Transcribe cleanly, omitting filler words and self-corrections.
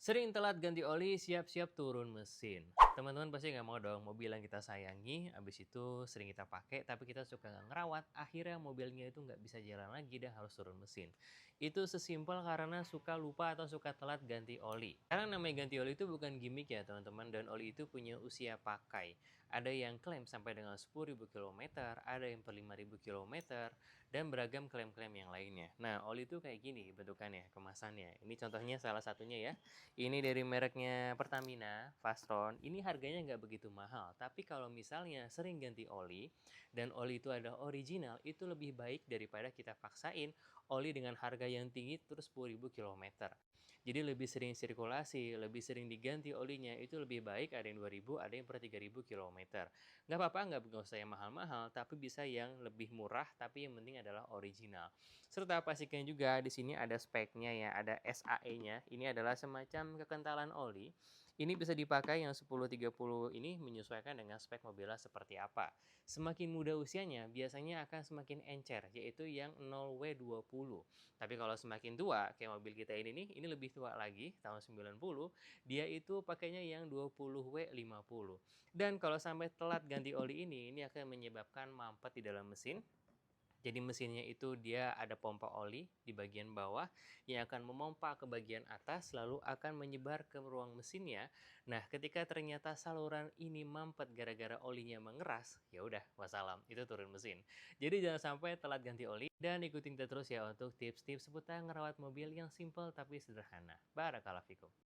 Sering telat ganti oli, siap-siap turun mesin. Teman-teman pasti nggak mau dong mobil yang kita sayangi, abis itu sering kita pakai, tapi kita suka nggak ngerawat, akhirnya mobilnya itu nggak bisa jalan lagi dan harus turun mesin. Itu sesimpel karena suka lupa atau suka telat ganti oli. Karena namanya ganti oli itu bukan gimmick ya teman-teman, dan oli itu punya usia pakai. Ada yang klaim sampai dengan 10.000 km, ada yang per 5.000 km, dan beragam klaim-klaim yang lainnya. Nah, oli itu kayak gini bentukannya, kemasannya. Ini contohnya salah satunya ya. Ini dari mereknya Pertamina, Fastron. Ini harganya nggak begitu mahal. Tapi kalau misalnya sering ganti oli, dan oli itu ada original, itu lebih baik daripada kita paksain oli dengan harga yang tinggi terus 10.000 km. Jadi lebih sering sirkulasi, lebih sering diganti olinya, itu lebih baik ada yang 2.000, ada yang per 3.000 km. Nggak apa-apa, nggak usah yang mahal-mahal, tapi bisa yang lebih murah, tapi yang penting adalah original. Serta pastikan juga di sini ada speknya ya, ada SAE-nya. Ini adalah semacam kekentalan oli. Ini bisa dipakai yang 1030 ini menyesuaikan dengan spek mobilnya seperti apa. Semakin muda usianya, biasanya akan semakin encer, yaitu yang 0W20. Tapi kalau semakin tua, kayak mobil kita ini nih, ini lebih tua lagi, tahun 90, dia itu pakainya yang 20W50. Dan kalau sampai telat ganti oli ini akan menyebabkan mampet di dalam mesin. Jadi mesinnya itu dia ada pompa oli di bagian bawah yang akan memompa ke bagian atas lalu akan menyebar ke ruang mesinnya. Nah, ketika ternyata saluran ini mampet gara-gara olinya mengeras, ya udah wassalam, itu turun mesin. Jadi jangan sampai telat ganti oli dan ikutin kita terus ya untuk tips-tips seputar ngerawat mobil yang simple tapi sederhana. Barakallahu fikum.